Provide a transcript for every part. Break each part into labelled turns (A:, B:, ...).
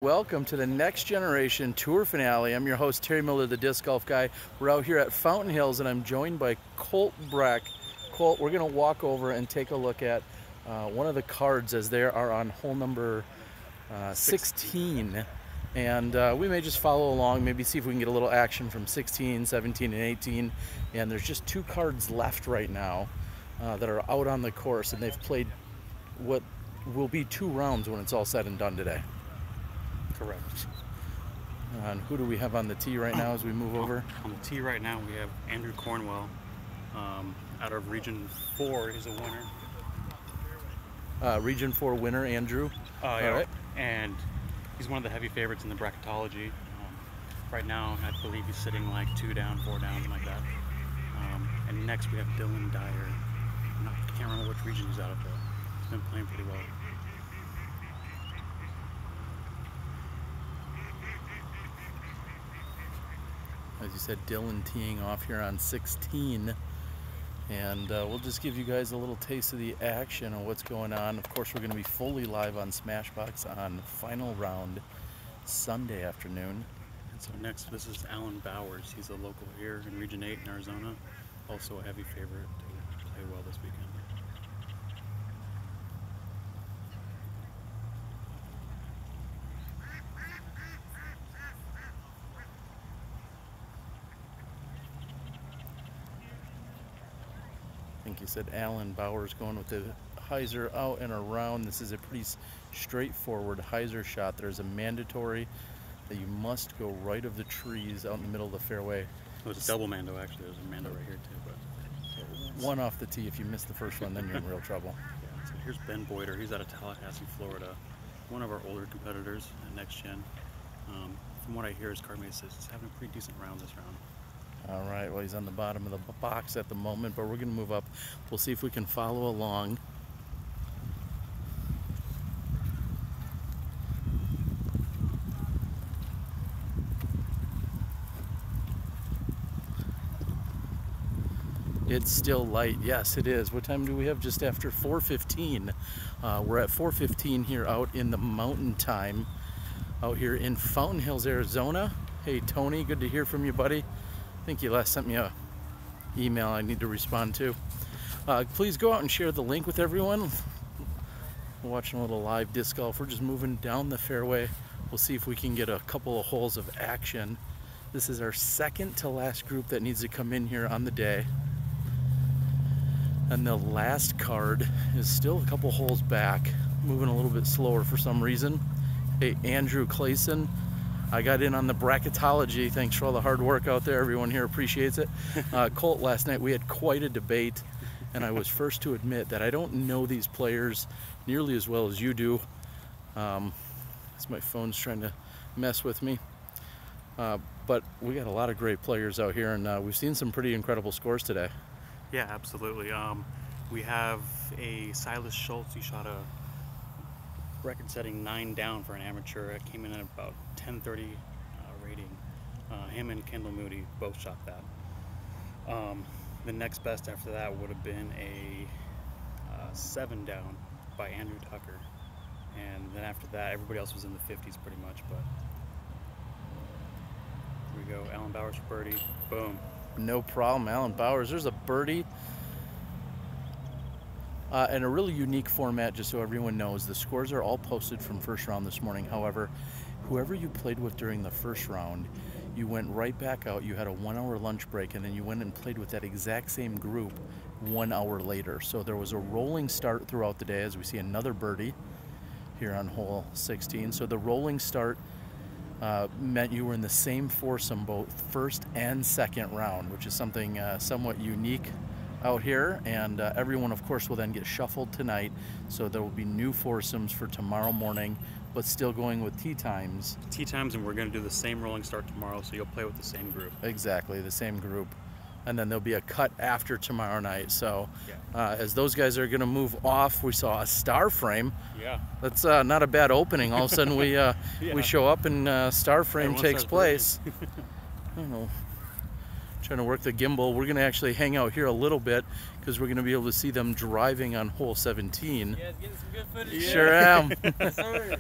A: Welcome to the Next Generation Tour Finale. I'm your host, Terry Miller, the Disc Golf Guy. We're out here at Fountain Hills, and I'm joined by Colt Breck. Colt, we're going to walk over and take a look at one of the cards as they are on hole number 16. And we may just follow along, maybe see if we can get a little action from 16, 17, and 18. And there's just two cards left right now that are out on the course, and they've played what will be 2 rounds when it's all said and done today.
B: Correct.
A: And who do we have on the tee right now as we move over?
B: On the tee right now we have Andrew Cornwell out of Region 4. He's a winner.
A: Region 4 winner, Andrew.
B: Yeah.
A: All right.
B: And he's one of the heavy favorites in the bracketology. Right now I believe he's sitting like 2 down, 4 down, something like that. And next we have Dylan Dyer. I can't remember which region he's out of though. He's been playing pretty well.
A: As you said, Dylan teeing off here on 16. And we'll just give you guys a little taste of the action of what's going on. Of course, we're going to be fully live on Smashbox on final round Sunday afternoon.
B: And so next, this is Alan Bowers. He's a local here in Region 8 in Arizona. Also a heavy favorite to play well this weekend.
A: I think you said Alan Bowers going with the hyzer out and around. This is a pretty straightforward hyzer shot. There's a mandatory that you must go right of the trees out in the middle of the fairway.
B: Oh, it's a double mando actually. There's a mando right here too. But
A: one off the tee. If you miss the first one, then you're in real trouble.
B: Yeah, so here's Ben Boyder. He's out of Tallahassee, Florida. One of our older competitors at Next Gen. From what I hear, his cardmate says he's having a pretty decent round this round.
A: All right, well, he's on the bottom of the box at the moment, but we're going to move up. We'll see if we can follow along. It's still light. Yes, it is. What time do we have? Just after 4:15. We're at 4:15 here out in the mountain time, out here in Fountain Hills, Arizona. Hey, Tony, good to hear from you, buddy. I think you last sent me a email I need to respond to. Please go out and share the link with everyone. We're watching a little live disc golf. We're just moving down the fairway. We'll see if we can get a couple of holes of action. This is our second to last group that needs to come in here on the day. And the last card is still a couple holes back, moving a little bit slower for some reason. Hey, Andrew Clayson. I got in on the bracketology. Thanks for all the hard work out there. Everyone here appreciates it. Colt, last night we had quite a debate, and I was first to admit that I don't know these players nearly as well as you do. As my phone's trying to mess with me. But we got a lot of great players out here, and we've seen some pretty incredible scores today.
B: Yeah, absolutely. We have a Silas Schultz. He shot a record-setting 9 down for an amateur. It came in at about 1030 rating. Him and Kendall Moody both shot that. The next best after that would have been a 7 down by Andrew Tucker. And then after that, everybody else was in the 50s pretty much. But here we go. Alan Bowers for birdie. Boom.
A: No problem, Alan Bowers. There's a birdie. And a really unique format, just so everyone knows. The scores are all posted from first round this morning. However, whoever you played with during the first round, you went right back out. You had a 1-hour lunch break, and then you went and played with that exact same group 1 hour later. So there was a rolling start throughout the day, as we see another birdie here on hole 16. So the rolling start meant you were in the same foursome both first and second round, which is something somewhat unique out here. And everyone, of course, will then get shuffled tonight, so there will be new foursomes for tomorrow morning, but still going with tee times.
B: Tee times, and we're going to do the same rolling start tomorrow, so you'll play with the same group.
A: Exactly, the same group. And then there'll be a cut after tomorrow night. So as those guys are going to move off, we saw a star frame.
B: Yeah.
A: That's not a bad opening. All of a sudden we show up and star frame takes place. I don't know. Trying to work the gimbal. We're going to actually hang out here a little bit because we're going to be able to see them driving on hole 17.
C: Yeah, getting some good footage.
A: Sure am.
C: Yes, sir.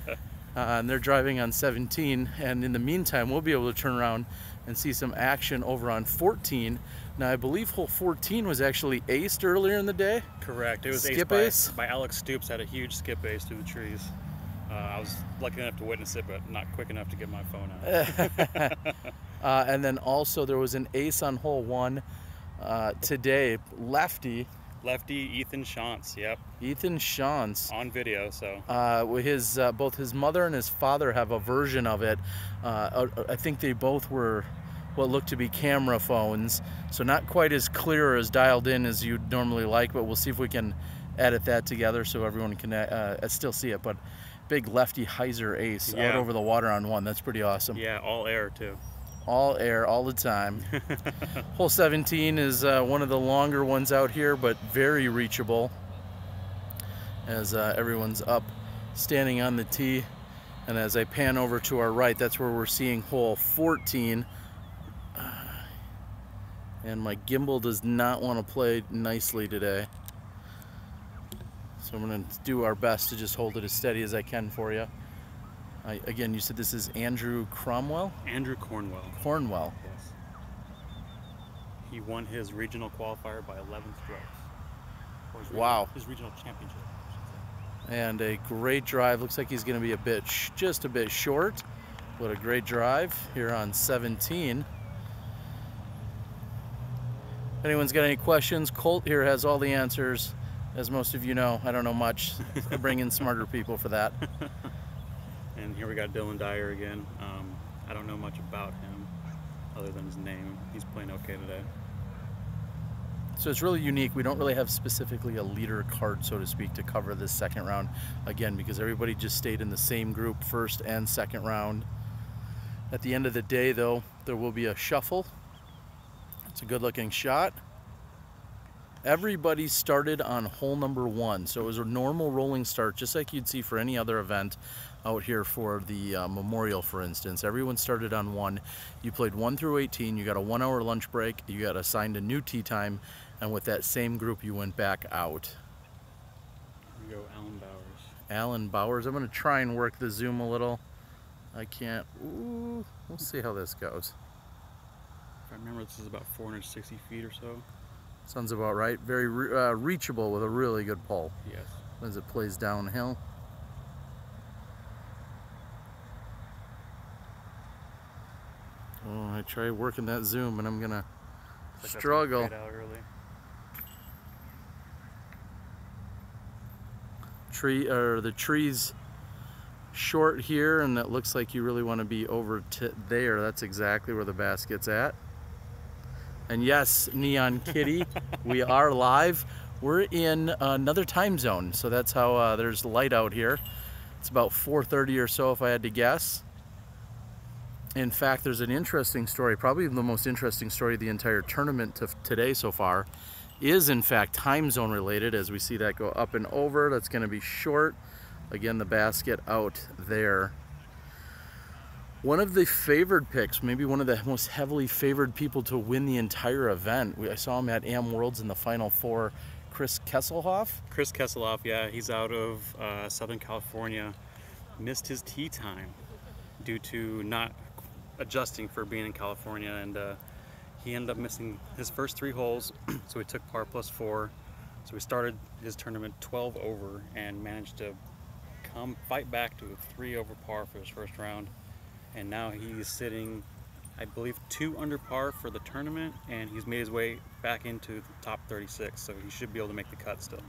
A: and they're driving on 17. And in the meantime, we'll be able to turn around and see some action over on 14. Now, I believe hole 14 was actually aced earlier in the day.
B: Correct. It was
A: skip
B: aced by Alex Stoops. Had a huge skip ace through the trees. I was lucky enough to witness it, but not quick enough to get my phone out.
A: And then also there was an ace on hole 1 today. Lefty
B: Ethan Shantz. Yep.
A: Ethan Shantz.
B: On video, so.
A: Both his mother and his father have a version of it. I think they both were what looked to be camera phones, so not quite as clear or as dialed in as you'd normally like, but we'll see if we can edit that together so everyone can still see it. But big lefty hyzer ace out over the water on 1. That's pretty awesome.
B: Yeah, all air too.
A: All air, all the time. Hole 17 is one of the longer ones out here, but very reachable as everyone's up standing on the tee. And as I pan over to our right, that's where we're seeing hole 14. And my gimbal does not want to play nicely today. So I'm going to do our best to just hold it as steady as I can for you. Again, you said this is Andrew Cromwell?
B: Andrew Cornwell.
A: Cornwell.
B: Yes. He won his regional qualifier by 11 strokes.
A: Wow.
B: His regional championship, I should say.
A: And a great drive. Looks like he's going to be just a bit short. What a great drive here on 17. If anyone's got any questions, Colt here has all the answers. As most of you know, I don't know much. I bring in smarter people for that.
B: And here we got Dylan Dyer again. I don't know much about him other than his name. He's playing okay today.
A: So it's really unique. We don't really have specifically a leader card, so to speak, to cover this second round. Again, because everybody just stayed in the same group first and second round. At the end of the day, though, there will be a shuffle. It's a good looking shot. Everybody started on hole number 1, so it was a normal rolling start, just like you'd see for any other event out here for the Memorial, for instance. Everyone started on 1. You played 1 through 18. You got a 1-hour lunch break. You got assigned a new tee time, and with that same group, you went back out.
B: Here we go, Alan Bowers.
A: Alan Bowers. I'm going to try and work the zoom a little. I can't. Ooh, we'll see how this goes.
B: If I remember, this is about 460 feet or so.
A: Sounds about right. Very reachable with a really good pull.
B: Yes.
A: As it plays downhill. Oh, I try working that zoom and I'm gonna struggle. The tree's short here, and it looks like you really want to be over there. That's exactly where the basket's at. And yes, Neon Kitty, we are live. We're in another time zone, so that's how there's light out here. It's about 4:30 or so, if I had to guess. In fact, there's an interesting story, probably the most interesting story of the entire tournament today so far, is in fact time zone related. As we see that go up and over, that's going to be short. Again, the basket out there. One of the favored picks, maybe one of the most heavily favored people to win the entire event. I saw him at Am Worlds in the Final Four. Chris Kesselhoff?
B: Chris Kesselhoff, yeah. He's out of Southern California. Missed his tee time due to not adjusting for being in California, and he ended up missing his first 3 holes, so he took par +4. So he started his tournament 12 over and managed to fight back to a 3 over par for his first round. And now he's sitting, I believe, 2 under par for the tournament, and he's made his way back into the top 36, so he should be able to make the cut still.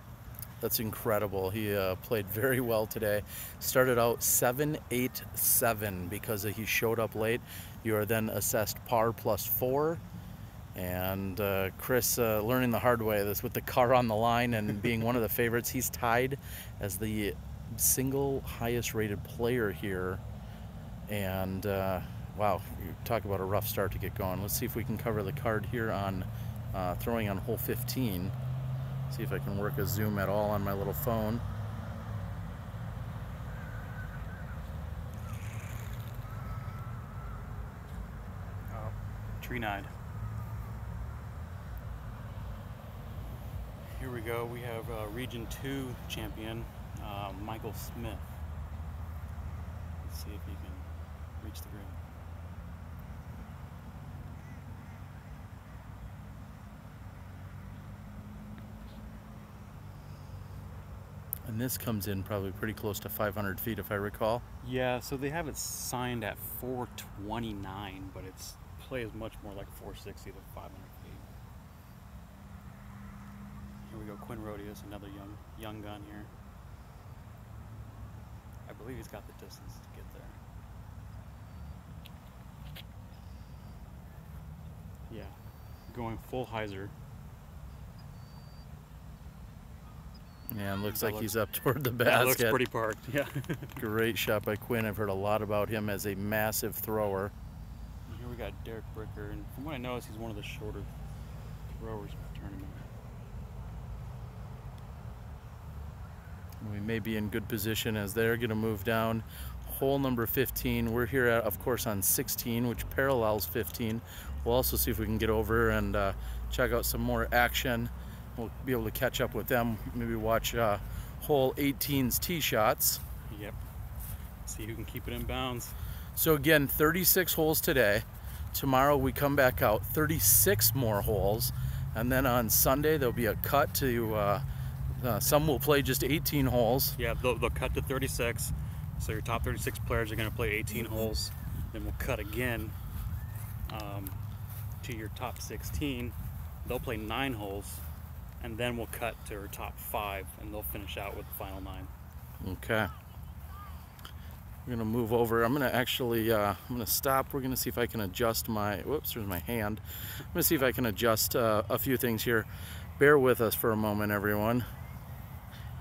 A: That's incredible. He played very well today. Started out 7-8-7 because he showed up late. You are then assessed par +4. And Chris, learning the hard way, this with the car on the line and being one of the favorites, he's tied as the single highest rated player here. And wow, you talk about a rough start to get going. Let's see if we can cover the card here on throwing on hole 15. See if I can work a zoom at all on my little phone.
B: Tree-9. Here we go. We have Region 2 champion Michael Smith. see if he can reach the green.
A: And this comes in probably pretty close to 500 feet, if I recall.
B: Yeah, so they have it signed at 429, but it's plays much more like 460 to 500 feet. Here we go, Quinn Rodius, another young gun here. I believe he's got the distance to get there. Yeah, going full hyzer.
A: Yeah, and looks like he's up toward the
B: That
A: basket.
B: looks pretty parked, yeah.
A: Great shot by Quinn. I've heard a lot about him as a massive thrower.
B: And here we got Derek Bricker, and from what I noticed, he's one of the shorter throwers in the tournament.
A: We may be in good position as they're going to move down hole number 15. We're here, at, of course, on 16, which parallels 15. We'll also see if we can get over and check out some more action. We'll be able to catch up with them, maybe watch hole 18's tee shots.
B: Yep. See who can keep it in bounds.
A: So again, 36 holes today. Tomorrow we come back out, 36 more holes. And then on Sunday there'll be a cut to, some will play just 18 holes.
B: Yeah, they'll cut to 36. So your top 36 players are going to play 18 holes. Then we'll cut again to your top 16. They'll play 9 holes. And then we'll cut to our top 5, and they'll finish out with the final 9.
A: Okay. We're gonna move over. I'm gonna actually, I'm gonna stop. We're gonna see if I can adjust my, whoops, there's my hand. I'm gonna see if I can adjust a few things here. Bear with us for a moment, everyone.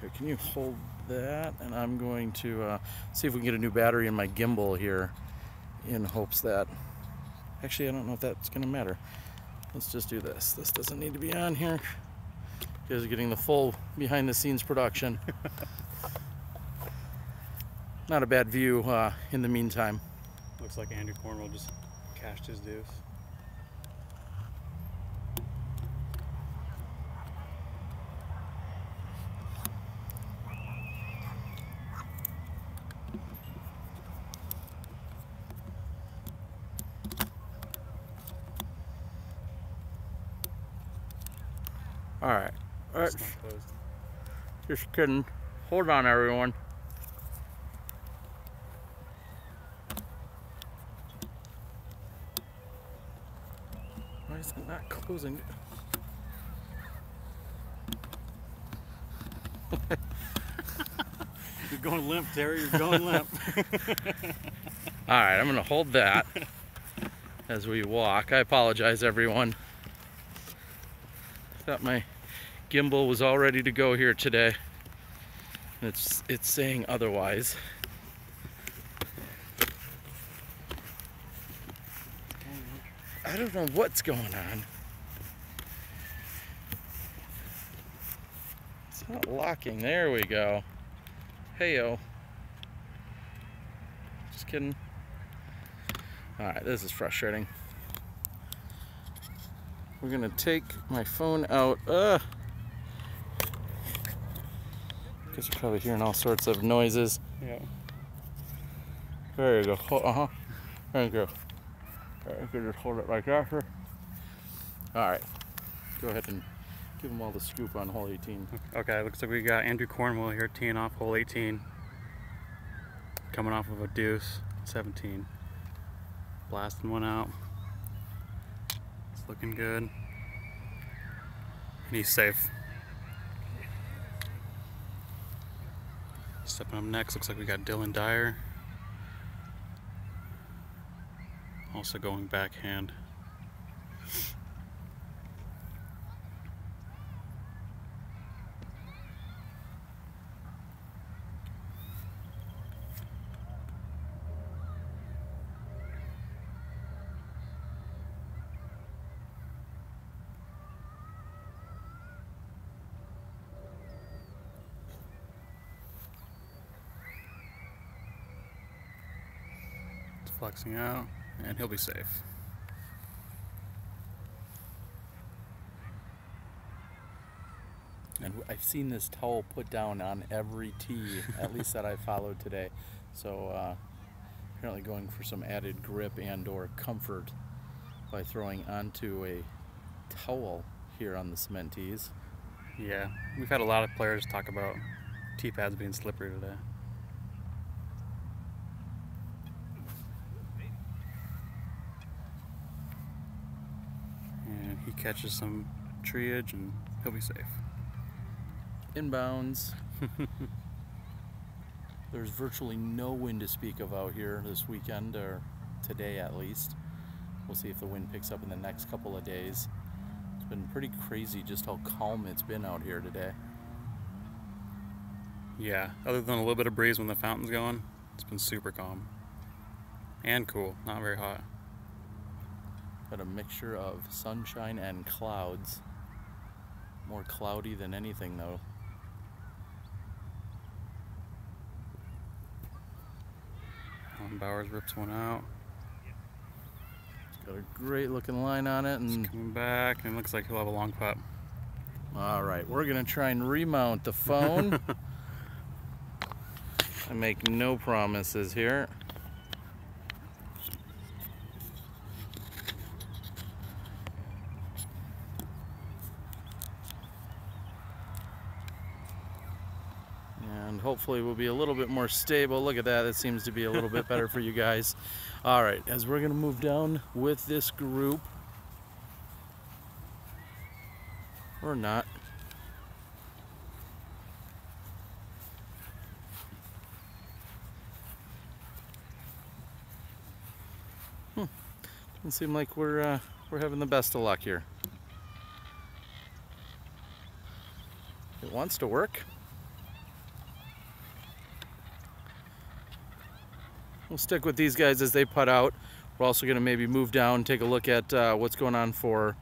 A: Here, can you hold that? And I'm going to see if we can get a new battery in my gimbal here in hopes that, actually, I don't know if that's gonna matter. Let's just do this. This doesn't need to be on here. You guys are getting the full behind-the-scenes production. Not a bad view in the meantime.
B: Looks like Andrew Cornwell just cashed his deuce.
A: All right. All right.
B: It's not closed.
A: Just kidding. Hold on, everyone. Why is it not closing?
B: You're going limp, Terry. You're going limp.
A: All right, I'm gonna hold that as we walk. I apologize, everyone. Thought my gimbal was all ready to go here today. It's saying otherwise. I don't know what's going on. It's not locking. There we go. Heyo. Just kidding. All right, this is frustrating. We're gonna take my phone out. Guess you're probably hearing all sorts of noises.
B: Yeah.
A: There you go. There you go. You can just hold it like that. All right. Go ahead and give them all the scoop on hole 18.
B: Okay, looks like we got Andrew Cornwell here teeing off hole 18. Coming off of a deuce, 17. Blasting one out. It's looking good. And he's safe. Stepping up next, looks like we got Dylan Dyer. Also going backhand. It's flexing out, and he'll be safe.
A: And I've seen this towel put down on every tee, at least that I followed today. So Apparently going for some added grip and or comfort by throwing onto a towel here on the cement tees.
B: Yeah, we've had a lot of players talk about tee pads being slippery today. And he catches some treeage and he'll be safe.
A: Inbounds. There's virtually no wind to speak of out here this weekend, or today at least. We'll see if the wind picks up in the next couple of days. It's been pretty crazy just how calm it's been out here today.
B: Yeah, other than a little bit of breeze when the fountain's going, it's been super calm. And cool, not very hot.
A: Got a mixture of sunshine and clouds. More cloudy than anything though.
B: Bowers rips one out.
A: It's got a great looking line on it, and
B: He's coming back, and it looks like he'll have a long putt.
A: all right, we're gonna try and remount the phone. I make no promises here. And hopefully we'll be a little bit more stable. Look at that, it seems to be a little bit better for you guys. All right, as we're gonna move down with this group, or not. Doesn't seem like we're having the best of luck here. It wants to work. We'll stick with these guys as they putt out. We're also going to maybe move down, take a look at what's going on for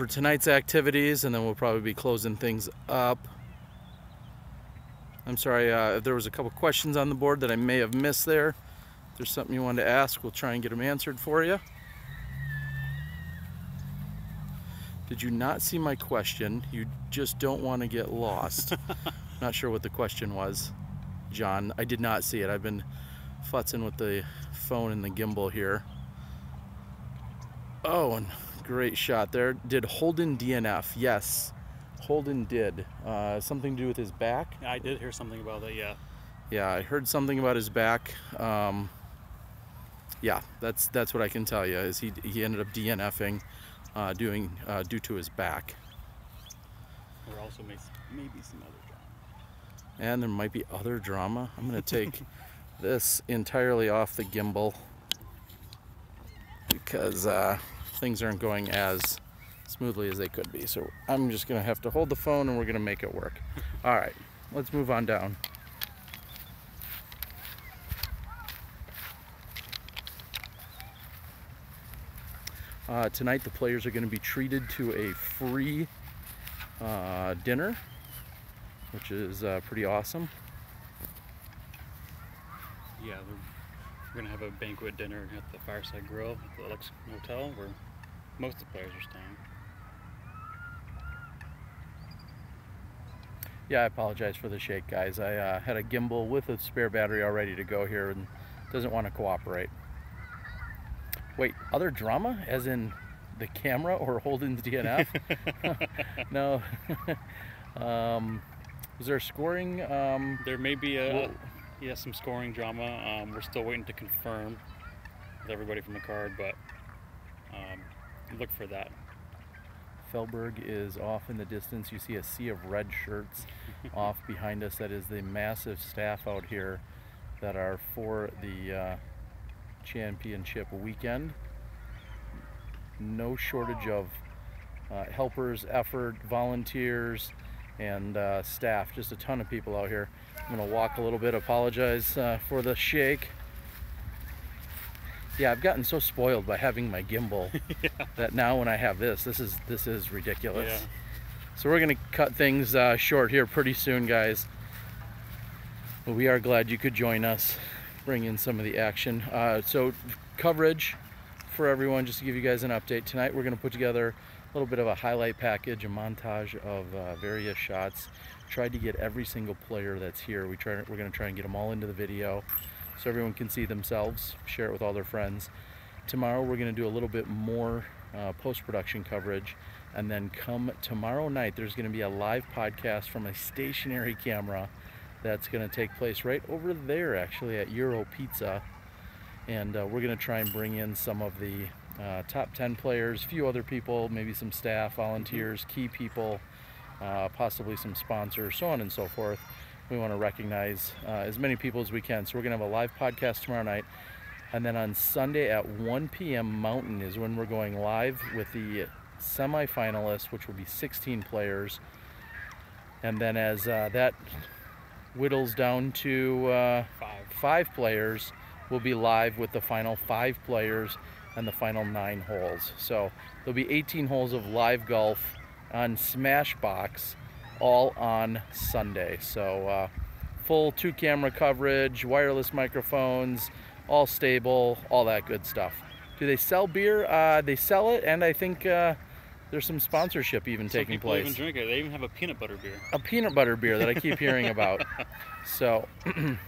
A: tonight's activities, and then we'll probably be closing things up. I'm sorry if there was a couple questions on the board that I may have missed there. If there's something you wanted to ask, we'll try and get them answered for you. Did you not see my question? You just don't want to get lost. Not sure what the question was, John. I did not see it. I've been futzing with the phone and the gimbal here. Oh, and great shot there. Did Holden DNF? Yes, Holden did. Something to do with his back?
B: Yeah, I did hear something about that, yeah.
A: Yeah, I heard something about his back. Yeah, that's what I can tell you, is he ended up DNFing due to his back.
B: There also maybe some other drama.
A: And there might be other drama. I'm going to take this entirely off the gimbal because things aren't going as smoothly as they could be. So I'm just going to have to hold the phone and we're going to make it work. All right, let's move on down. Tonight the players are going to be treated to a free dinner, which is pretty awesome.
B: Yeah, we're gonna have a banquet dinner at the Fireside Grill at the Lux Hotel, where most of the players are staying.
A: Yeah, I apologize for the shake, guys. I had a gimbal with a spare battery all ready to go here and doesn't want to cooperate. Wait, other drama? As in the camera or Holden's DNF? No. Is there scoring?
B: There may be some scoring drama. We're still waiting to confirm with everybody from the card, but look for that.
A: Felberg is off in the distance. You see a sea of red shirts off behind us. That is the massive staff out here that are for the championship weekend. No shortage of helpers, effort, volunteers, and staff. Just a ton of people out here. I'm going to walk a little bit. Apologize for the shake. Yeah, I've gotten so spoiled by having my gimbal that now when I have this is ridiculous.
B: Yeah.
A: So we're going to cut things short here pretty soon, guys. But we are glad you could join us, bring in some of the action. So coverage for everyone, just to give you guys an update. Tonight we're going to put together a little bit of a highlight package, a montage of various shots. tried to get every single player that's here. We're going to try and get them all into the video so everyone can see themselves, share it with all their friends. Tomorrow we're going to do a little bit more post-production coverage, and then come tomorrow night there's going to be a live podcast from a stationary camera that's going to take place right over there, actually, at Euro Pizza. And we're going to try and bring in some of the top 10 players, a few other people, maybe some staff, volunteers, key people, possibly some sponsors, so on and so forth. We want to recognize as many people as we can. So we're going to have a live podcast tomorrow night. And then on Sunday at 1 p.m. Mountain is when we're going live with the semifinalists, which will be 16 players. And then as that whittles down to 5 players, we'll be live with the final 5 players and the final 9 holes. So there'll be 18 holes of live golf on Smashbox, all on Sunday. So full 2-camera coverage, wireless microphones, all stable, all that good stuff. Do they sell beer? They sell it, and I think there's some sponsorship even taking place.
B: Some people even drink it. They even have a peanut butter beer.
A: A peanut butter beer that I keep hearing about. So I'm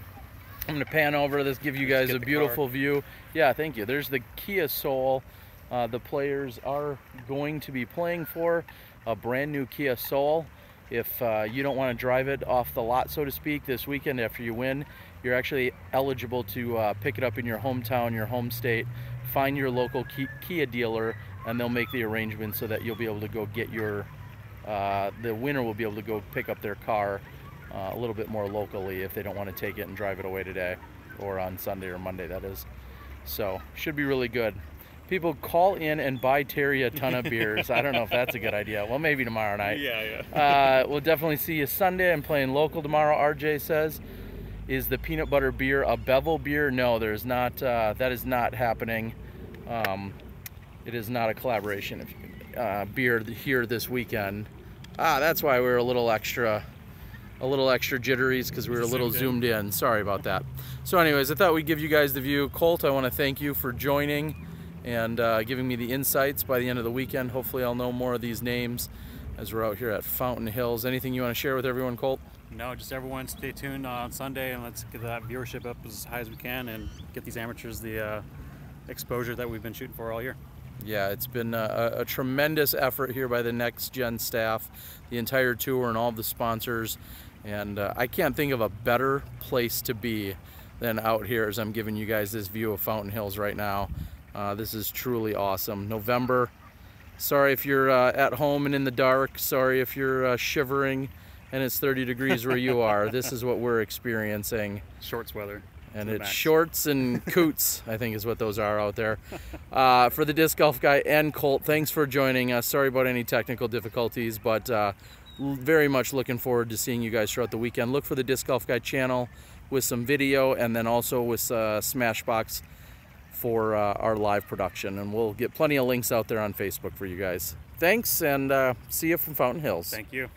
A: going to pan over this, give you guys a beautiful view. Yeah, thank you. There's the Kia Soul. The players are going to be playing for a brand new Kia Soul. If you don't want to drive it off the lot, so to speak, this weekend after you win, you're actually eligible to pick it up in your hometown, your home state. Find your local Kia dealer, and they'll make the arrangements so that you'll be able to go get your, the winner will be able to go pick up their car a little bit more locally if they don't want to take it and drive it away today, or on Sunday or Monday, that is. So, should be really good. People call in and buy Terry a ton of beers. I don't know if that's a good idea. Well, maybe tomorrow night.
B: Yeah.
A: We'll definitely see you Sunday. I'm playing local tomorrow, RJ says. Is the peanut butter beer a Bevel beer? No, there's not. That is not happening. It is not a collaboration beer here this weekend. That's why we were a little extra jitteries, because we were a little zoomed in. Sorry about that. So anyways, I thought we'd give you guys the view. Colt, I want to thank you for joining and giving me the insights. By the end of the weekend, hopefully I'll know more of these names as we're out here at Fountain Hills. Anything you want to share with everyone, Colt?
B: No, just everyone stay tuned on Sunday, and let's get that viewership up as high as we can and get these amateurs the exposure that we've been shooting for all year.
A: Yeah, it's been a tremendous effort here by the Next Gen staff, the entire tour, and all of the sponsors. And I can't think of a better place to be than out here as I'm giving you guys this view of Fountain Hills right now. This is truly awesome. November. Sorry if you're at home and in the dark. Sorry if you're shivering and it's 30 degrees where you are. This is what we're experiencing.
B: Shorts weather.
A: And it's shorts and coots, I think is what those are out there. For the Disc Golf Guy and Colt, thanks for joining us. Sorry about any technical difficulties, but very much looking forward to seeing you guys throughout the weekend. Look for the Disc Golf Guy channel with some video, and then also with Smashbox for our live production. And we'll get plenty of links out there on Facebook for you guys. Thanks, and see you from Fountain Hills.
B: Thank you.